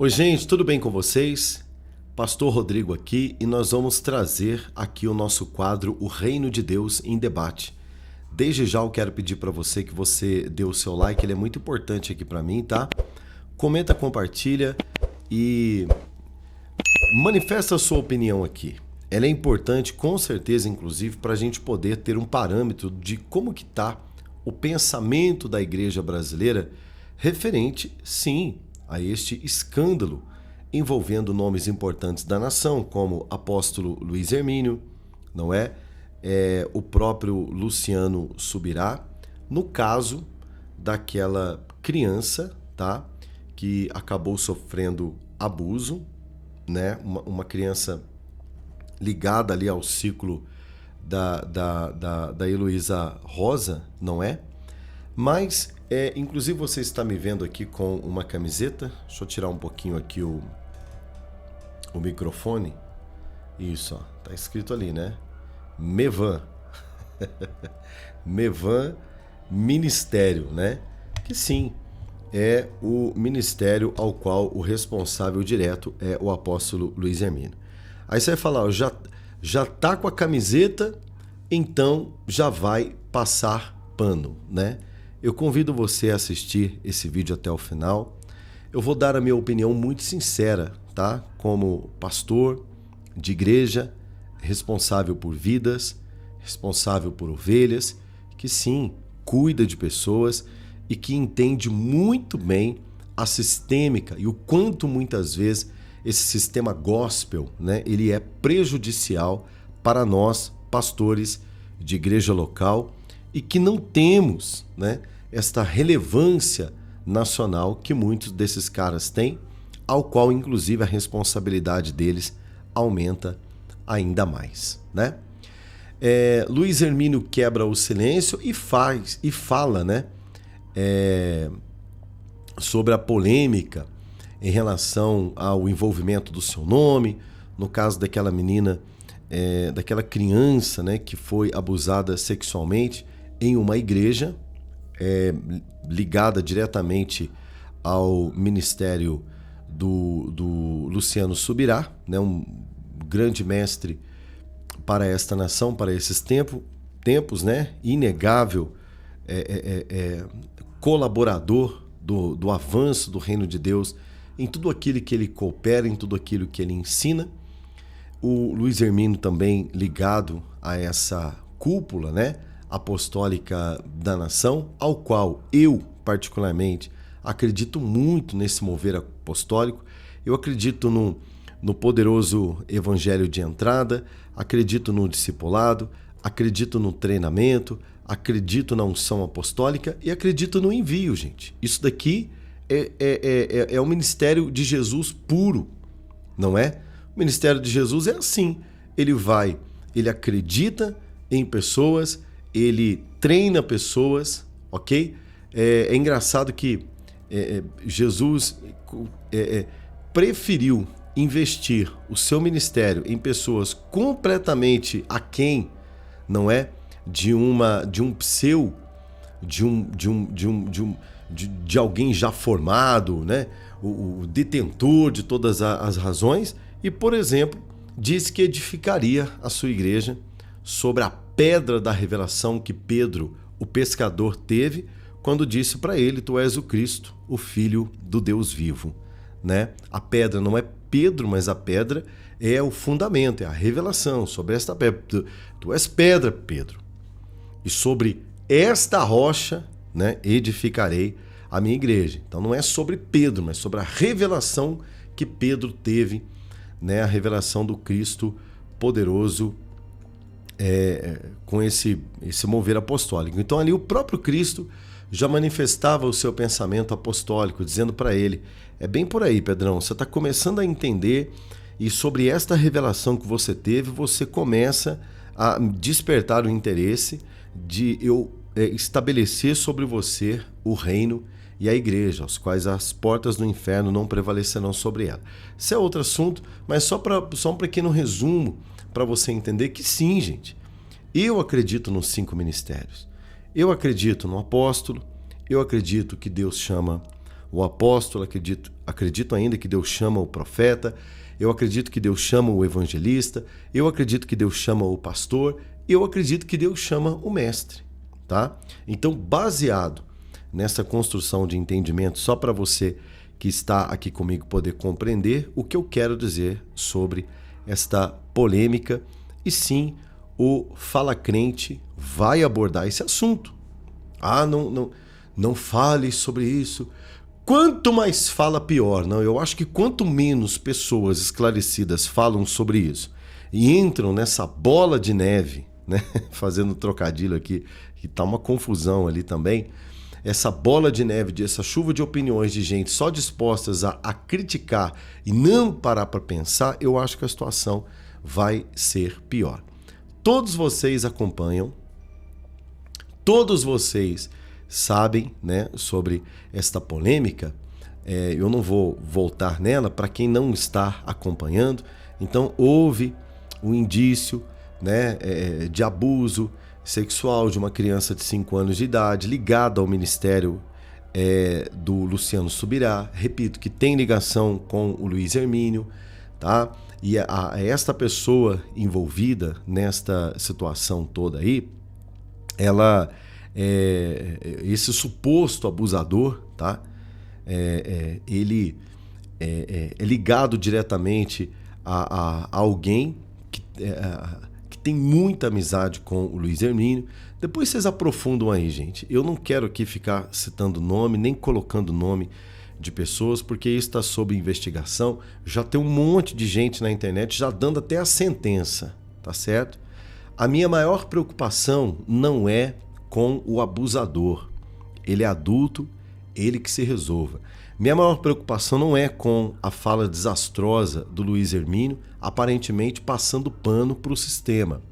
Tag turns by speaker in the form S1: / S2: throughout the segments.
S1: Oi, gente, tudo bem com vocês? Pastor Rodrigo aqui e nós vamos trazer aqui o nosso quadro O Reino de Deus em Debate. Desde já eu quero pedir para você que você dê o seu like, ele é muito importante aqui para mim, tá? Comenta, compartilha e manifesta a sua opinião aqui. Ela é importante, com certeza, inclusive, para a gente poder ter um parâmetro de como que está o pensamento da igreja brasileira referente, sim, a este escândalo envolvendo nomes importantes da nação, como apóstolo Luiz Hermínio, não é? O próprio Luciano Subirá, no caso daquela criança, tá? Que acabou sofrendo abuso, né? Uma criança ligada ali ao ciclo da Heloísa Rosa, não é? Mas, inclusive você está me vendo aqui com uma camiseta. Deixa eu tirar um pouquinho aqui o microfone. Isso, ó, tá escrito ali, né? Mevan. Mevan Ministério, né? Que sim, é o ministério ao qual o responsável direto é o apóstolo Luiz Hermínio. Aí você vai falar, ó, já tá com a camiseta, então já vai passar pano, né? Eu convido você a assistir esse vídeo até o final. Eu vou dar a minha opinião muito sincera, tá? Como pastor de igreja, responsável por vidas, responsável por ovelhas, que sim, cuida de pessoas e que entende muito bem a sistêmica e o quanto muitas vezes esse sistema gospel, né, ele é prejudicial para nós, pastores de igreja local, e que não temos, né, esta relevância nacional que muitos desses caras têm, ao qual inclusive a responsabilidade deles aumenta ainda mais, né? Luiz Hermínio quebra o silêncio e fala, né, sobre a polêmica em relação ao envolvimento do seu nome, no caso daquela menina, daquela criança, né, que foi abusada sexualmente em uma igreja ligada diretamente ao ministério do Luciano Subirá, né, um grande mestre para esta nação, para esses tempos, né, inegável colaborador do avanço do reino de Deus em tudo aquilo que ele coopera, em tudo aquilo que ele ensina. O Luiz Hermínio também ligado a essa cúpula, né, apostólica da nação, ao qual eu, particularmente, acredito muito nesse mover apostólico. Eu acredito no poderoso evangelho de entrada, acredito no discipulado, acredito no treinamento, acredito na unção apostólica e acredito no envio, gente. Isso daqui é o ministério de Jesus puro, não é? O ministério de Jesus é assim. Ele acredita em pessoas, ele treina pessoas, ok? É engraçado que Jesus preferiu investir o seu ministério em pessoas completamente aquém, não é? De alguém já formado, né? O detentor de todas as razões, e, por exemplo, disse que edificaria a sua igreja sobre a pedra da revelação que Pedro, o pescador, teve quando disse para ele: tu és o Cristo, o Filho do Deus vivo, né? A pedra não é Pedro, mas a pedra é o fundamento, é a revelação sobre esta pedra. Tu és pedra, Pedro, e sobre esta rocha, né, edificarei a minha igreja. Então não é sobre Pedro, mas sobre a revelação que Pedro teve, né, a revelação do Cristo poderoso, com esse mover apostólico. Então ali o próprio Cristo já manifestava o seu pensamento apostólico, dizendo para ele: é bem por aí, Pedrão, você está começando a entender, e sobre esta revelação que você teve, você começa a despertar o interesse de eu estabelecer sobre você o reino e a igreja, aos quais as portas do inferno não prevalecerão sobre ela. Isso é outro assunto, mas só um pequeno resumo para você entender que sim, gente, eu acredito nos 5 ministérios. Eu acredito no apóstolo, eu acredito que Deus chama o apóstolo, acredito ainda que Deus chama o profeta, eu acredito que Deus chama o evangelista, eu acredito que Deus chama o pastor, eu acredito que Deus chama o mestre, tá? Então, baseado nessa construção de entendimento, só para você que está aqui comigo poder compreender o que eu quero dizer sobre esta polêmica, e sim, o Fala Crente vai abordar esse assunto. Não fale sobre isso. Quanto mais fala, pior. Não, eu acho que quanto menos pessoas esclarecidas falam sobre isso e entram nessa bola de neve, né? Fazendo trocadilho aqui, que tá uma confusão ali também. Essa bola de neve, essa chuva de opiniões de gente só dispostas a criticar e não parar para pensar, eu acho que a situação vai ser pior. Todos vocês acompanham, todos vocês sabem, né, sobre esta polêmica. Eu não vou voltar nela para quem não está acompanhando. Então, houve um indício, né, de abuso sexual de uma criança de 5 anos de idade ligada ao ministério do Luciano Subirá. Repito, que tem ligação com o Luiz Hermínio, tá? E esta pessoa envolvida nesta situação toda aí, ela... esse suposto abusador, tá? Ele é ligado diretamente a alguém que tem muita amizade com o Luiz Hermínio. Depois vocês aprofundam aí, gente. Eu não quero aqui ficar citando nome, nem colocando nome de pessoas, porque isso está sob investigação. Já tem um monte de gente na internet já dando até a sentença, tá certo? A minha maior preocupação não é com o abusador. Ele é adulto, ele que se resolva. Minha maior preocupação não é com a fala desastrosa do Luiz Hermínio, aparentemente passando pano para o sistema.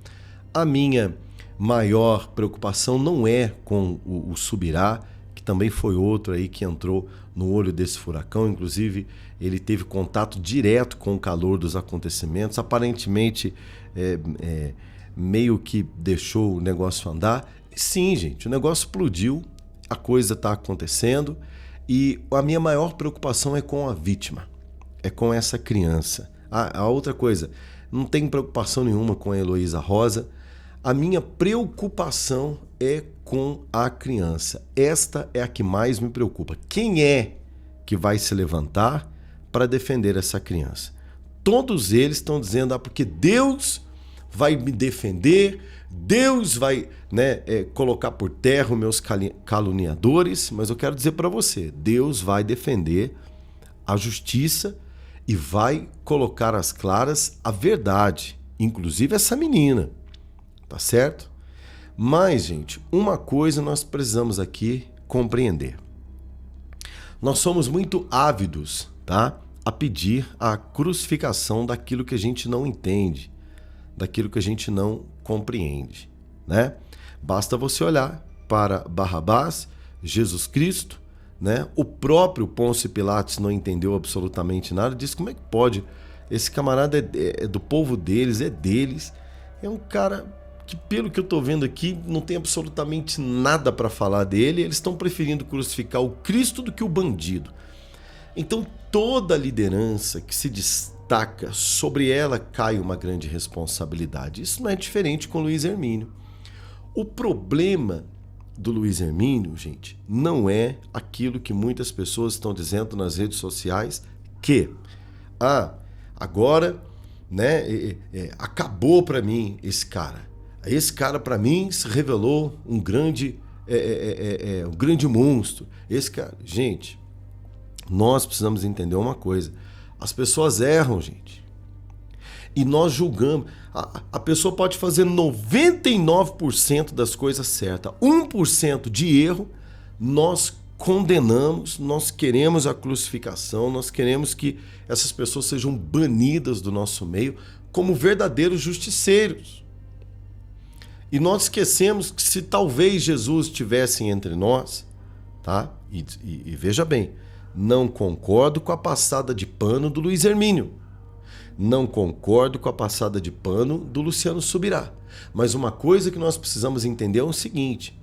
S1: A minha maior preocupação não é com o Subirá, que também foi outro aí que entrou no olho desse furacão. Inclusive, ele teve contato direto com o calor dos acontecimentos. Aparentemente, meio que deixou o negócio andar. Sim, gente, o negócio explodiu, a coisa está acontecendo e a minha maior preocupação é com a vítima, é com essa criança. A outra coisa, não tenho preocupação nenhuma com a Heloísa Rosa, a minha preocupação é com a criança. Esta é a que mais me preocupa. Quem é que vai se levantar para defender essa criança? Todos eles estão dizendo, porque Deus vai me defender, Deus vai, né, colocar por terra os meus caluniadores, mas eu quero dizer para você, Deus vai defender a justiça e vai colocar às claras a verdade, inclusive essa menina, tá certo? Mas, gente, uma coisa nós precisamos aqui compreender. Nós somos muito ávidos, tá, a pedir a crucificação daquilo que a gente não entende, daquilo que a gente não compreende, né? Basta você olhar para Barrabás, Jesus Cristo, né? O próprio Pôncio Pilatos não entendeu absolutamente nada, disse como é que pode, esse camarada é do povo deles, é deles, é um cara que, pelo que eu estou vendo aqui, não tem absolutamente nada para falar dele, eles estão preferindo crucificar o Cristo do que o bandido. Então toda liderança que se destaca, sobre ela cai uma grande responsabilidade. Isso não é diferente com Luiz Hermínio. O problema do Luiz Hermínio, gente, não é aquilo que muitas pessoas estão dizendo nas redes sociais, que agora, né, acabou para mim esse cara. Esse cara para mim se revelou um grande monstro. Esse cara, gente, nós precisamos entender uma coisa. As pessoas erram, gente. E nós julgamos. A pessoa pode fazer 99% das coisas certas. 1% de erro, nós condenamos, nós queremos a crucificação, nós queremos que essas pessoas sejam banidas do nosso meio como verdadeiros justiceiros. E nós esquecemos que se talvez Jesus estivesse entre nós, tá? E veja bem, não concordo com a passada de pano do Luiz Hermínio. Não concordo com a passada de pano do Luciano Subirá. Mas uma coisa que nós precisamos entender é o seguinte.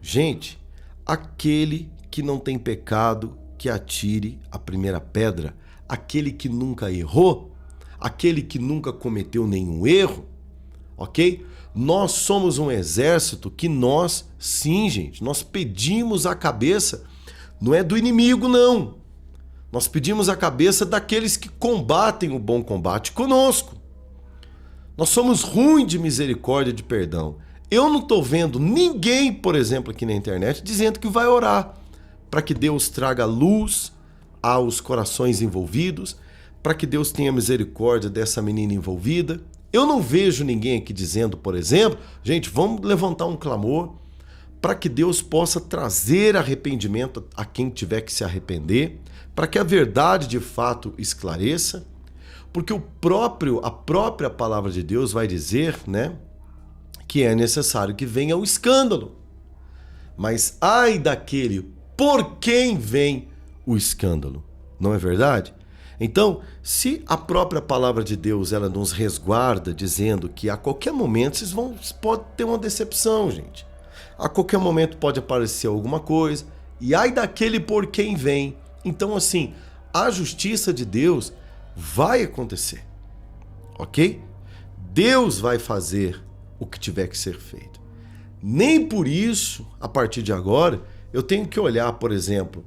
S1: Gente, aquele que não tem pecado, que atire a primeira pedra, aquele que nunca errou, aquele que nunca cometeu nenhum erro, ok? Nós somos um exército que nós, sim, gente, nós pedimos a cabeça, não é do inimigo, não. Nós pedimos a cabeça daqueles que combatem o bom combate conosco. Nós somos ruins de misericórdia e de perdão. Eu não estou vendo ninguém, por exemplo, aqui na internet, dizendo que vai orar para que Deus traga luz aos corações envolvidos, para que Deus tenha misericórdia dessa menina envolvida. Eu não vejo ninguém aqui dizendo, por exemplo, gente, vamos levantar um clamor para que Deus possa trazer arrependimento a quem tiver que se arrepender, para que a verdade de fato esclareça, porque a própria palavra de Deus vai dizer, né, que é necessário que venha o escândalo. Mas ai daquele por quem vem o escândalo, não é verdade? Então, se a própria palavra de Deus ela nos resguarda dizendo que a qualquer momento pode ter uma decepção, gente. A qualquer momento pode aparecer alguma coisa, e ai daquele por quem vem. Então, assim, a justiça de Deus vai acontecer, ok? Deus vai fazer o que tiver que ser feito. Nem por isso, a partir de agora, eu tenho que olhar, por exemplo,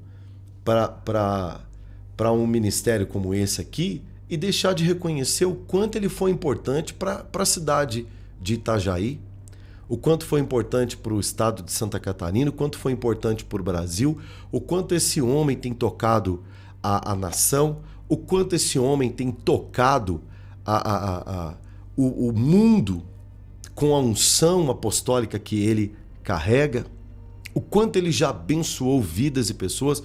S1: para um ministério como esse aqui e deixar de reconhecer o quanto ele foi importante para a cidade de Itajaí, o quanto foi importante para o estado de Santa Catarina, o quanto foi importante para o Brasil, o quanto esse homem tem tocado a nação, o quanto esse homem tem tocado o mundo com a unção apostólica que ele carrega, o quanto ele já abençoou vidas e pessoas,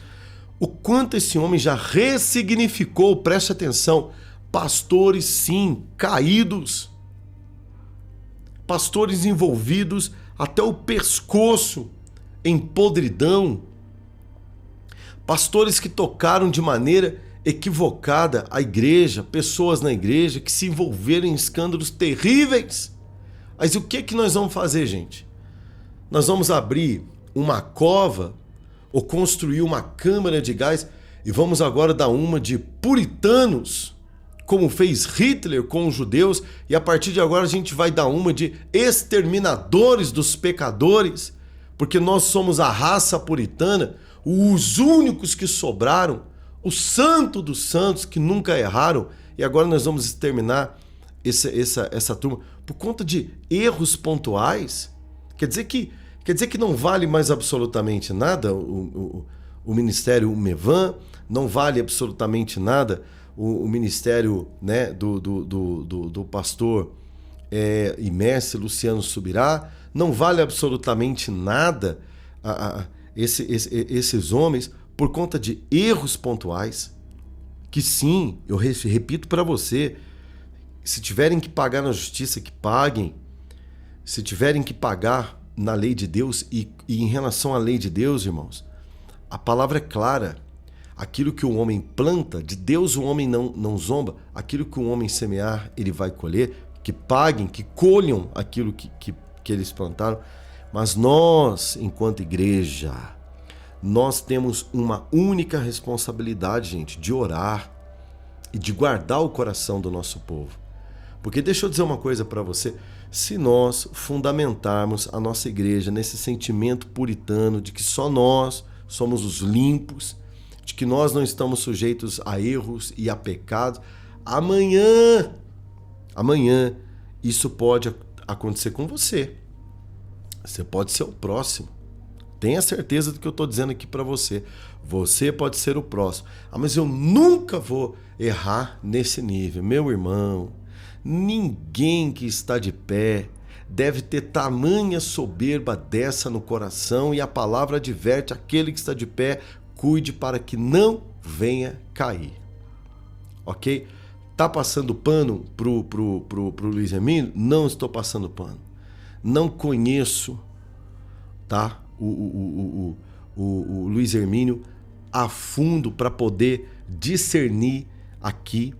S1: o quanto esse homem já ressignificou, preste atenção, pastores sim, caídos, pastores envolvidos até o pescoço em podridão, pastores que tocaram de maneira equivocada a igreja, pessoas na igreja que se envolveram em escândalos terríveis. Mas o que nós vamos fazer, gente? Nós vamos abrir uma cova ou construir uma câmara de gás e vamos agora dar uma de puritanos, como fez Hitler com os judeus, e a partir de agora a gente vai dar uma de exterminadores dos pecadores, porque nós somos a raça puritana, os únicos que sobraram, o santo dos santos que nunca erraram, e agora nós vamos exterminar essa turma por conta de erros pontuais. Quer dizer que não vale mais absolutamente nada o ministério Mevan, não vale absolutamente nada o ministério, né, do pastor e mestre Luciano Subirá, não vale absolutamente nada esses homens por conta de erros pontuais, que sim, eu repito para você, se tiverem que pagar na justiça, que paguem, se tiverem que pagar na lei de Deus, e em relação à lei de Deus, irmãos, a palavra é clara. Aquilo que o homem planta, de Deus o homem não zomba. Aquilo que o homem semear, ele vai colher. Que paguem, que colham aquilo que eles plantaram. Mas nós, enquanto igreja, nós temos uma única responsabilidade, gente, de orar e de guardar o coração do nosso povo. Porque deixa eu dizer uma coisa para você, se nós fundamentarmos a nossa igreja nesse sentimento puritano de que só nós somos os limpos, de que nós não estamos sujeitos a erros e a pecados, amanhã isso pode acontecer com você. Você pode ser o próximo. Tenha certeza do que eu estou dizendo aqui para você. Você pode ser o próximo. Mas eu nunca vou errar nesse nível. Meu irmão, ninguém que está de pé deve ter tamanha soberba dessa no coração, e a palavra adverte aquele que está de pé, cuide para que não venha cair. Ok? Tá passando pano pro Luiz Hermínio? Não estou passando pano. Não conheço, tá? O Luiz Hermínio a fundo para poder discernir aqui,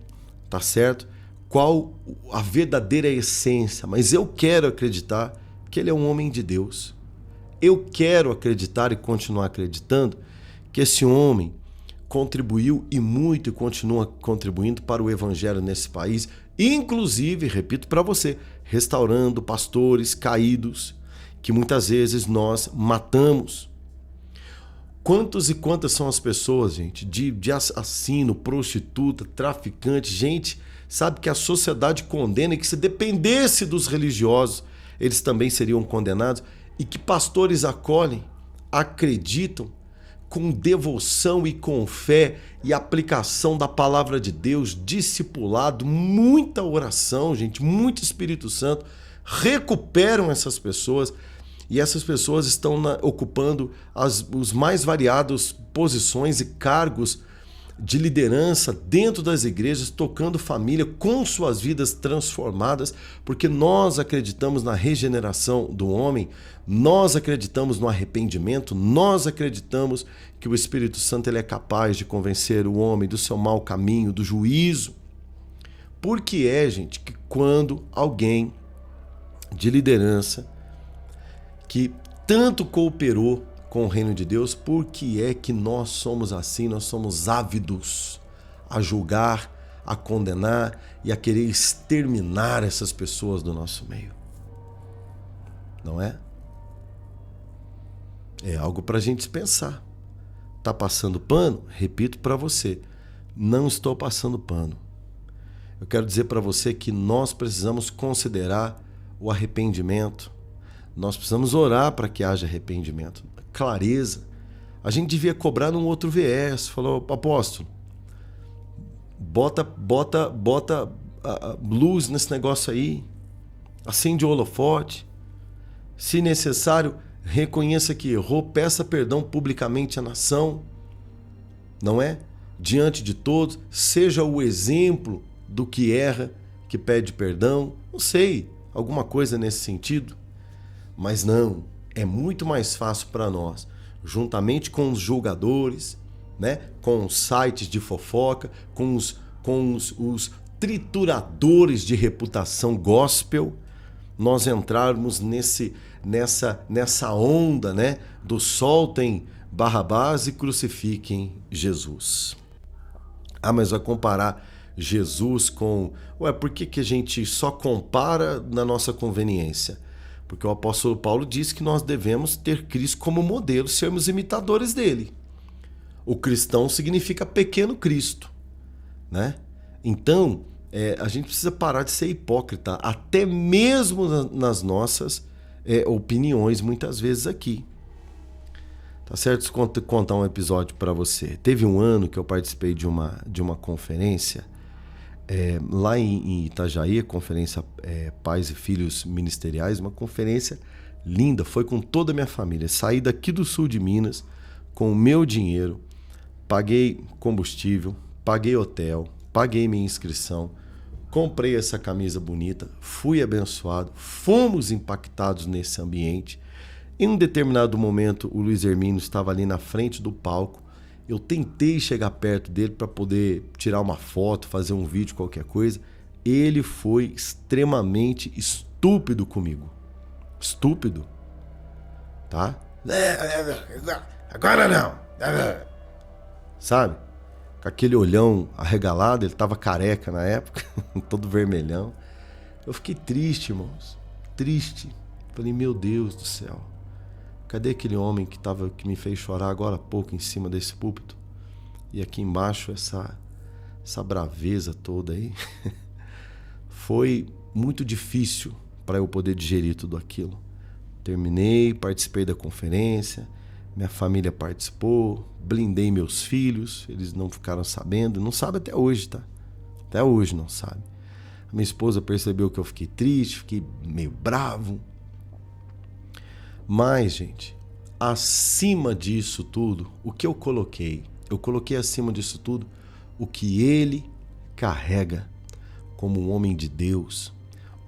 S1: tá certo? Qual a verdadeira essência, mas eu quero acreditar que ele é um homem de Deus. Eu quero acreditar e continuar acreditando que esse homem, contribuiu e muito e continua contribuindo para o evangelho nesse país, inclusive, repito para você, restaurando pastores caídos que muitas vezes nós matamos. Quantos e quantas são as pessoas, gente, de assassino, prostituta, traficante, gente, sabe, que a sociedade condena e que se dependesse dos religiosos, eles também seriam condenados, e que pastores acolhem, acreditam, com devoção e com fé e aplicação da palavra de Deus, discipulado, muita oração, gente, muito Espírito Santo, recuperam essas pessoas. E essas pessoas estão ocupando os mais variados posições e cargos de liderança dentro das igrejas, tocando família, com suas vidas transformadas, porque nós acreditamos na regeneração do homem, nós acreditamos no arrependimento, nós acreditamos que o Espírito Santo ele é capaz de convencer o homem do seu mau caminho, do juízo. Porque gente, que quando alguém de liderança que tanto cooperou com o reino de Deus, por que é que nós somos assim? Nós somos ávidos a julgar, a condenar e a querer exterminar essas pessoas do nosso meio. Não é? É algo para a gente pensar. Tá passando pano? Repito para você, não estou passando pano. Eu quero dizer para você que nós precisamos considerar o arrependimento. Nós precisamos orar para que haja arrependimento, clareza. A gente devia cobrar num outro viés. Falou, apóstolo, bota luz nesse negócio aí, acende o holofote. Se necessário, reconheça que errou, peça perdão publicamente à nação, não é? Diante de todos, seja o exemplo do que erra, que pede perdão, não sei, alguma coisa nesse sentido. Mas não, é muito mais fácil para nós, juntamente com os julgadores, né, com os sites de fofoca, com os trituradores de reputação gospel, nós entrarmos nessa onda, né, do soltem Barrabás e crucifiquem Jesus. Ah, mas vai comparar Jesus com... por que a gente só compara na nossa conveniência? Porque o apóstolo Paulo diz que nós devemos ter Cristo como modelo, sermos imitadores dele. O cristão significa pequeno Cristo, né? Então, a gente precisa parar de ser hipócrita, até mesmo nas nossas opiniões, muitas vezes aqui. Tá certo? Vou contar um episódio para você. Teve um ano que eu participei de uma conferência lá em Itajaí, conferência Pais e Filhos Ministeriais, uma conferência linda, foi com toda a minha família. Saí daqui do sul de Minas com o meu dinheiro, paguei combustível, paguei hotel, paguei minha inscrição, comprei essa camisa bonita, fui abençoado, fomos impactados nesse ambiente. Em um determinado momento, o Luiz Hermínio estava ali na frente do palco. Eu tentei chegar perto dele para poder tirar uma foto, fazer um vídeo, qualquer coisa. Ele foi extremamente estúpido comigo. Estúpido. Tá? Agora não. Sabe? Com aquele olhão arregalado, ele estava careca na época, todo vermelhão. Eu fiquei triste, irmãos. Triste. Falei, meu Deus do céu. Cadê aquele homem que me fez chorar agora há pouco em cima desse púlpito? E aqui embaixo essa braveza toda aí. Foi muito difícil para eu poder digerir tudo aquilo. Terminei, participei da conferência, minha família participou, blindei meus filhos, eles não ficaram sabendo, não sabem até hoje, tá? Até hoje não sabem. A minha esposa percebeu que eu fiquei triste, fiquei meio bravo. Mas, gente, acima disso tudo, o que eu coloquei? Eu coloquei acima disso tudo o que ele carrega como um homem de Deus,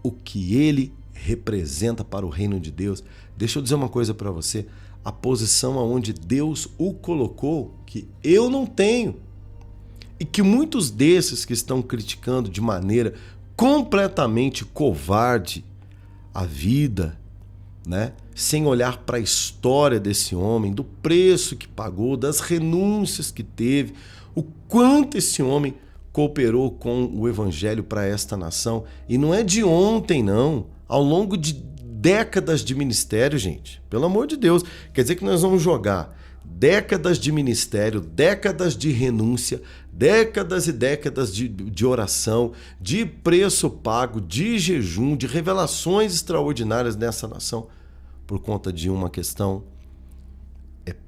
S1: o que ele representa para o reino de Deus. Deixa eu dizer uma coisa para você, a posição aonde Deus o colocou, que eu não tenho, e que muitos desses que estão criticando de maneira completamente covarde a vida, né, sem olhar para a história desse homem, do preço que pagou, das renúncias que teve, o quanto esse homem cooperou com o evangelho para esta nação. E não é de ontem, não. Ao longo de décadas de ministério, gente. Pelo amor de Deus. Quer dizer que nós vamos jogar décadas de ministério, décadas de renúncia, décadas e décadas de oração, de preço pago, de jejum, de revelações extraordinárias nessa nação por conta de uma questão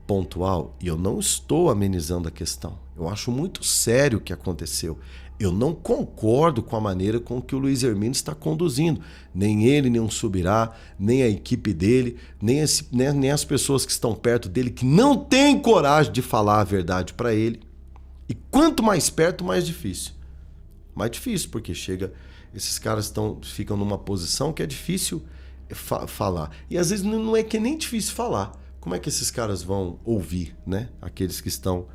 S1: pontual. E eu não estou amenizando a questão. Eu acho muito sério o que aconteceu. Eu não concordo com a maneira com que o Luiz Hermínio está conduzindo. Nem ele, nem o Subirá, nem a equipe dele, nem as pessoas que estão perto dele, que não têm coragem de falar a verdade para ele. E quanto mais perto, mais difícil. Mais difícil, porque esses caras ficam numa posição que é difícil falar. E às vezes não é que é nem difícil falar. Como é que esses caras vão ouvir, né? Aqueles que estão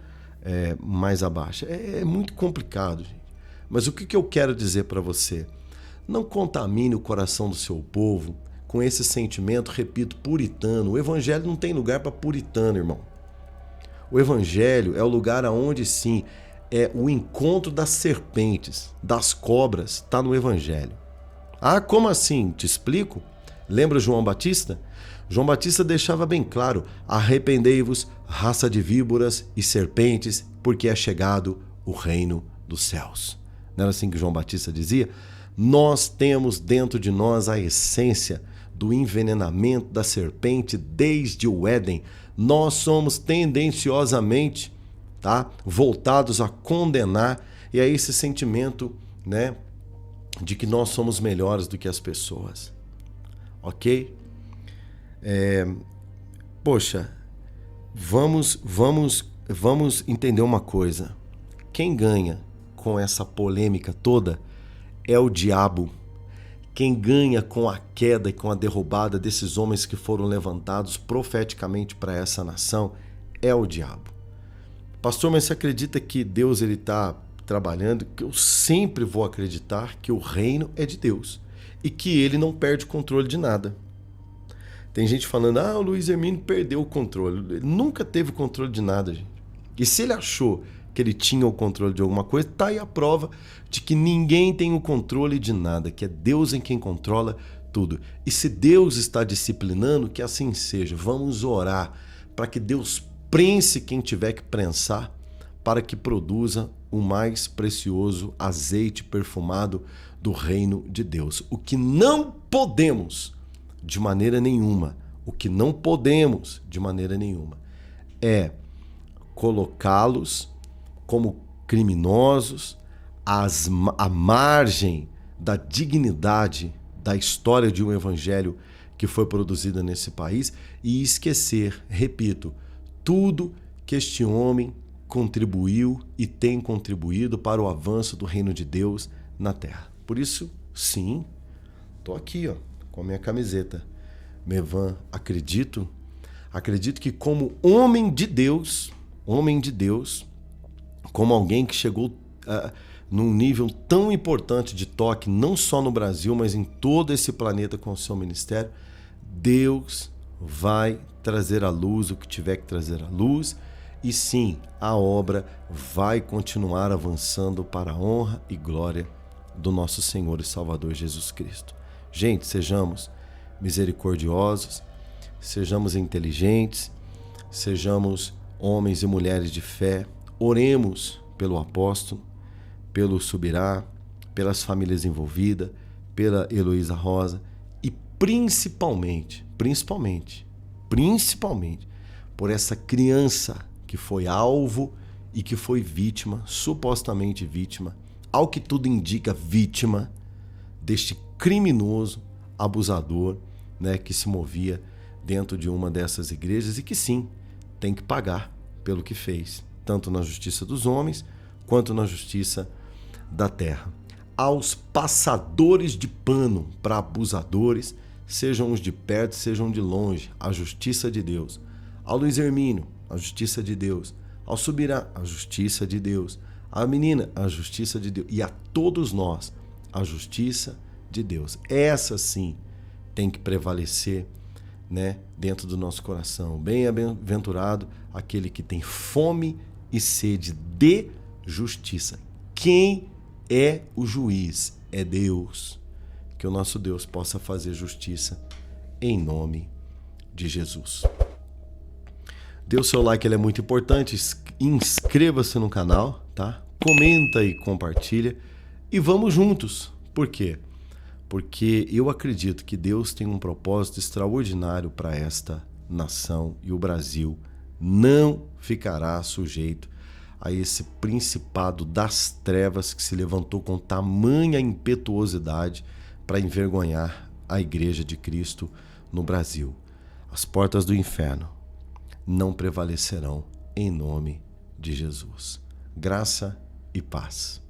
S1: mais abaixo. É muito complicado, gente. Mas o que eu quero dizer para você? Não contamine o coração do seu povo com esse sentimento, repito, puritano. O evangelho não tem lugar para puritano, irmão. O evangelho é o lugar aonde, sim, é o encontro das serpentes, das cobras, está no evangelho. Ah, como assim? Te explico. Lembra João Batista? João Batista deixava bem claro: arrependei-vos, raça de víboras e serpentes, porque é chegado o reino dos céus. Não era assim que João Batista dizia? Nós temos dentro de nós a essência do envenenamento da serpente desde o Éden. Nós somos tendenciosamente, voltados a condenar, e é esse sentimento, né, de que nós somos melhores do que as pessoas. Ok? Poxa, vamos entender uma coisa. Quem ganha com essa polêmica toda é o diabo. Quem ganha com a queda e com a derrubada desses homens que foram levantados profeticamente para essa nação é o diabo. Pastor, mas você acredita que Deus está trabalhando? Que eu sempre vou acreditar que o reino é de Deus e que ele não perde o controle de nada. Tem gente falando: o Luiz Hermínio perdeu o controle. Ele nunca teve o controle de nada, gente. E se ele achou que ele tinha o controle de alguma coisa, tá aí a prova de que ninguém tem o controle de nada, que é Deus em quem controla tudo. E se Deus está disciplinando, que assim seja. Vamos orar para que Deus prense quem tiver que prensar, para que produza o mais precioso azeite perfumado do reino de Deus. O que não podemos de maneira nenhuma, é colocá-los como criminosos à margem da dignidade da história de um evangelho que foi produzida nesse país e esquecer, repito, tudo que este homem contribuiu e tem contribuído para o avanço do reino de Deus na terra. Por isso, sim, estou aqui, com a minha camiseta. Mevan, acredito que como homem de Deus, como alguém que chegou num nível tão importante de toque, não só no Brasil, mas em todo esse planeta com o seu ministério, Deus vai trazer à luz o que tiver que trazer à luz, e sim, a obra vai continuar avançando para a honra e glória do nosso Senhor e Salvador Jesus Cristo. Gente, sejamos misericordiosos, sejamos inteligentes, sejamos homens e mulheres de fé, oremos pelo apóstolo, pelo Subirá, pelas famílias envolvidas, pela Heloísa Rosa e principalmente, por essa criança que foi alvo e que foi vítima, supostamente vítima, ao que tudo indica vítima deste criminoso abusador, né, que se movia dentro de uma dessas igrejas e que sim, tem que pagar pelo que fez, tanto na justiça dos homens quanto na justiça da terra. Aos passadores de pano para abusadores, sejam os de perto, sejam de longe, a justiça de Deus. Ao Luiz Hermínio, a justiça de Deus. Ao Subirá, a justiça de Deus. À menina, a justiça de Deus. E a todos nós, a justiça de Deus. Essa sim tem que prevalecer né, dentro do nosso coração. Bem-aventurado aquele que tem fome e sede de justiça. Quem é o juiz? É Deus. Que o nosso Deus possa fazer justiça em nome de Jesus. Dê o seu like, ele é muito importante. Inscreva-se no canal, tá? Comenta e compartilha. E vamos juntos. Por quê? Porque eu acredito que Deus tem um propósito extraordinário para esta nação e o Brasil não ficará sujeito a esse principado das trevas que se levantou com tamanha impetuosidade para envergonhar a Igreja de Cristo no Brasil. As portas do inferno não prevalecerão em nome de Jesus. Graça e paz.